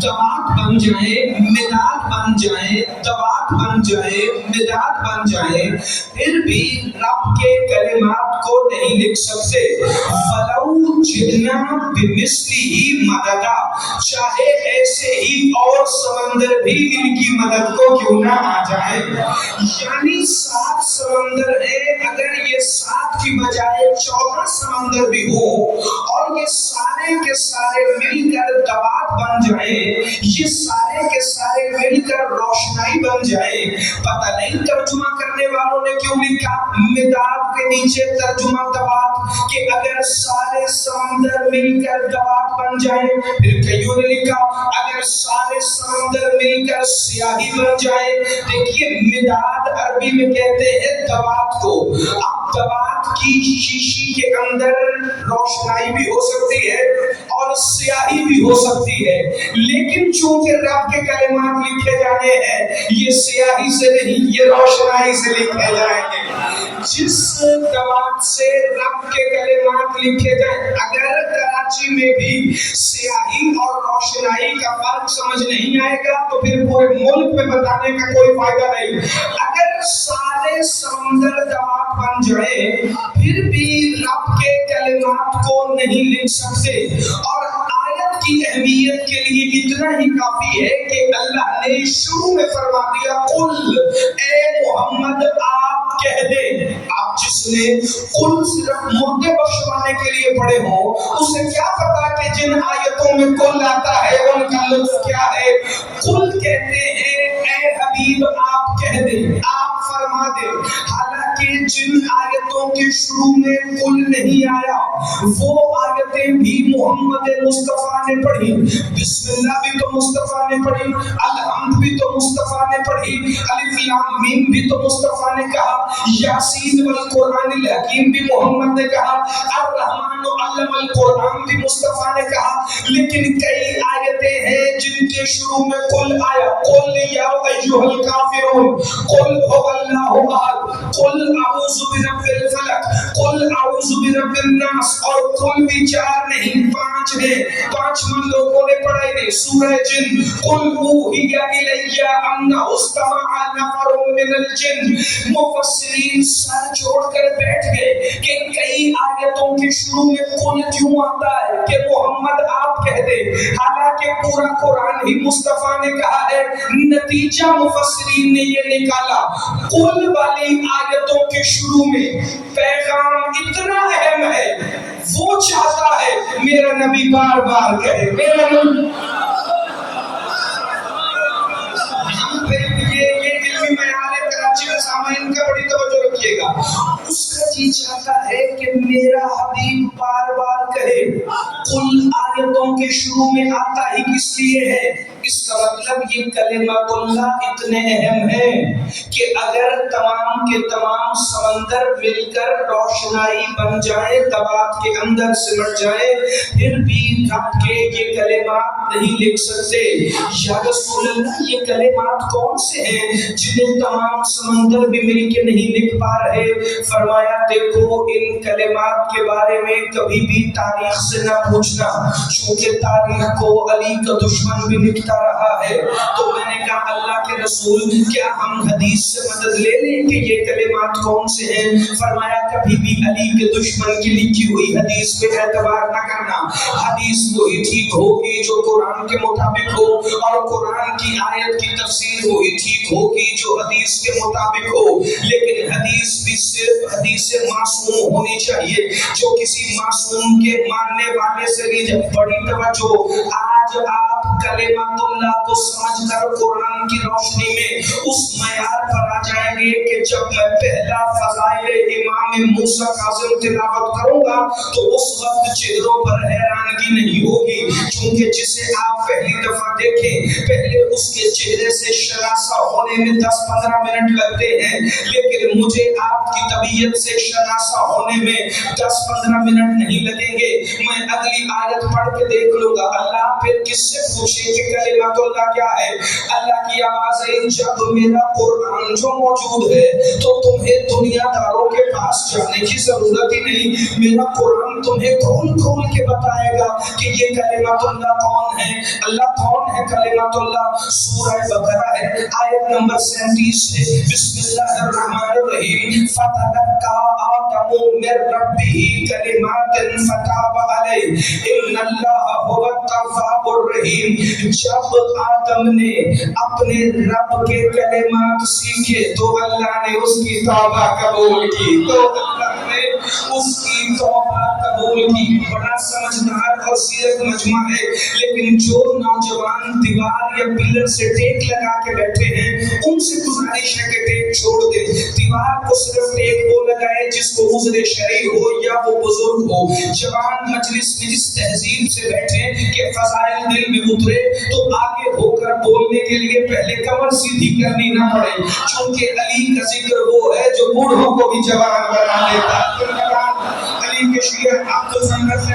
دوات بن جائیں، مداد بن جائیں، دوات بن جائیں، مداد بن جائیں، پھر بھی رب کے کلمات کو نہیں لکھ سکتے. فَلَوْ جِئْنَا بِمِثْلِهِ مَدَدًا، چاہے ایسے ہی اور سمندر بھی ان کی مدد کو کیوں نہ آ جائے. یعنی 7 سمندر ہیں، اگر یہ 7 کی بجائے 14 سمندر بھی ہو اور یہ سارے کے سارے مل کر دوات بن جائیں، یہ سارے کے سارے مل کر روشنائی بن جائیں. پتہ نہیں ترجمہ کرنے والوں نے کیوں لکھا مداد کے نیچے ترجمہ دوات، کہ اگر سارے سمندر مل کر دوات بن جائیں. پھر کئیوں نے لکھا اگر سارے سمندر مل کر سیاہی بن جائیں. دیکھیے مداد عربی میں کہتے ہیں دوات کو. اب دوات کی شیشی کے اندر روشنائی بھی ہو سکتی ہے اور سیاہی بھی ہو سکتی ہے، لیکن چونکہ رب کے کلمات لکھے جانے ہیں، یہ سیاہی سے نہیں، یہ روشنائی سے لکھے جائیں گے. جس دوات سے رب کے کلمات لکھے جائیں، اگر کراچی میں بھی سیاہی اور روشنائی کا فرق سمجھ نہیں آئے گا تو پھر پورے ملک میں بتانے کا کوئی فائدہ نہیں. اگر سارے سمندر دوات بن جائے پھر بھی رب کے کلمات کو نہیں لکھ سکتے. اور آیت کی اہمیت کے لیے اتنا ہی کافی ہے کہ اللہ نے شروع میں فرما دیا قل، اے محمد آپ کہہ دیں. آپ جس نے قل صرف مردے بخشوانے کے لیے پڑھے ہوں اسے کیا پتا کہ جن آیتوں میں قل آتا ہے ان کا لطف کیا ہے. قل کہتے ہیں اے حبیب آپ کہہ دیں، آپ فرما دیں. حالانکہ جن آیتوں کے شروع میں قل نہیں آیا وہ آیتیں بھی محمد مصطفیٰ نے پڑھی. بسم اللہ بھی تو مصطفیٰ نے پڑھی، الحمد بھی تو مصطفیٰ نے پڑھی، الف لام میم بھی تو مصطفیٰ نے کہا، یاسین والقرآن الحکیم بھی محمد نے کہا، الرحمن علم القرآن بھی مصطفیٰ نے کہا. لیکن کئی آیتیں ہیں جن کے شروع میں قل آیا. قل یا ایھا الکافرون، قل هو اللہ احد، قل اعوذ برب الفلق، قل اعوذ برب الناس. اور قل بھی 4 نہیں 5 ہے. 5 لوگوں نے پڑھائی نہیں. سورہ جن قل اوحی الی انہ استمع نفر من الجن. مفسرین سر جوڑ کر بیٹھ گئے کہ کئی آیتوں کے شروع میں قل کیوں آتا ہے کہ محمد آپ کہہ دیں، حالانکہ پورا قرآن ہی مصطفیٰ نے کہا ہے. نتیجہ مفسرین نے یہ نکالا قل والی آیتوں کے شروع میں پیغام اتنا اہم ہے، وہ چاہتا ہے میرا نبی بار بار کہے، میرا نبی. یہ علمی معیار ہے کراچی میں سامعین کا بڑی توجہ رکھیے گا. اس کا جی چاہتا ہے کہ میرا حبیب بار بار کہے. قل آیتوں کے شروع میں آتا ہی کس لیے ہے؟ اس کا مطلب یہ کلمات اللہ اتنے اہم ہیں کہ اگر تمام کے تمام سمندر مل کر روشنائی بن جائے، دوات کے اندر سمٹ جائے، پھر بھی رب کے یہ کلمات نہیں لکھ سکتے. یا رسول اللہ یہ کلمات کون سے ہیں جنہیں تمام سمندر بھی مل کے نہیں لکھ پا رہے؟ فرمایا دیکھو ان کلمات کے بارے میں کبھی بھی تاریخ سے نہ پوچھنا، چونکہ تاریخ کو علی کا دشمن بھی لکھتا رہا ہے. تو میں نے کہا اللہ کے رسول کیا ہم حدیث سے مدد لے لیں کہ یہ کلمات کون سے ہیں؟ فرمایا کبھی بھی علی کے دشمن کی لکھی ہوئی حدیث پہ اعتبار نہ کرنا. حدیث وہی ٹھیک ہوگی جو قرآن کے مطابق ہو، اور قرآن کی آیت کی تفسیر وہی ٹھیک ہوگی جو حدیث کے مطابق ہو. لیکن حدیث بھی صرف حدیث معصوم ہونی چاہیے جو کسی معصوم کے ماننے والے سے نہیں. بڑی توجہ، آج آپ کلمات اللہ کو سمجھ کر قرآن کی روشنی میں اس معیار پر آ جائیں گے کہ جب میں پہلا فضائل امام موسیٰ کاظم تلاوت کروں گا تو اس وقت چہروں پر حیرانگی نہیں ہوگی، کیونکہ جسے آپ پہلی دفعہ دیکھیں پہلے اس کے چہرے سے شناسا ہونے میں 10-15 منٹ لگتے ہیں، لیکن مجھے آپ کی طبیعت سے شناسا ہونے میں 10-15 منٹ نہیں لگیں گے. میں اگلی آیت پڑھ کے دیکھ لوں گا. اللہ پھر کس سے پوچھے کہ کلمات اللہ کیا ہے؟ اللہ کی آواز ہے جب میرا قرآن جو موجود موجود ہے تو تمہیں دنیا داروں کے پاس جانے کی ضرورت ہی نہیں. میرا قرآن تمہیں کھول کھول کے بتائے گا کہ یہ کلمۃ اللہ کون ہے. اللہ کون ہے کلمۃ اللہ؟ سورہ بقرہ ہے، آیت نمبر 37 ہے. بسم اللہ الرحمن الرحیم. فتلقى آدم من ربه کلمات فتاب علیہ ان اللہ هو التواب الرحیم. جب آدم نے اپنے رب کے کلمات سیکھے تو اللہ نے اس کی توبہ قبول کی، تو اللہ نے اس کی توبہ قبول کی. بڑا سمجھدار اور سیرت مجمع ہے، لیکن جو نوجوان دیوار یا پلر سے ٹیک لگا کے بیٹھے ہیں ان سے گزارش ہے کہ ٹیک چھوڑ دے. دیوار کو صرف ٹیک وہ لگائے جس کو عذر شرعی ہو یا وہ بزرگ ہو. جوان مجلس میں جس تہذیب سے بیٹھے کہ فضائل دل میں اترے تو آگے ہو کر بولنے کے لیے پہلے کمر سیدھی کرنی نہ پڑے، چونکہ علی کا ذکر وہ ہے جو بوڑھوں کو بھی جوان بنا دیتا ہے. علی کے شیعہ عبد الصمد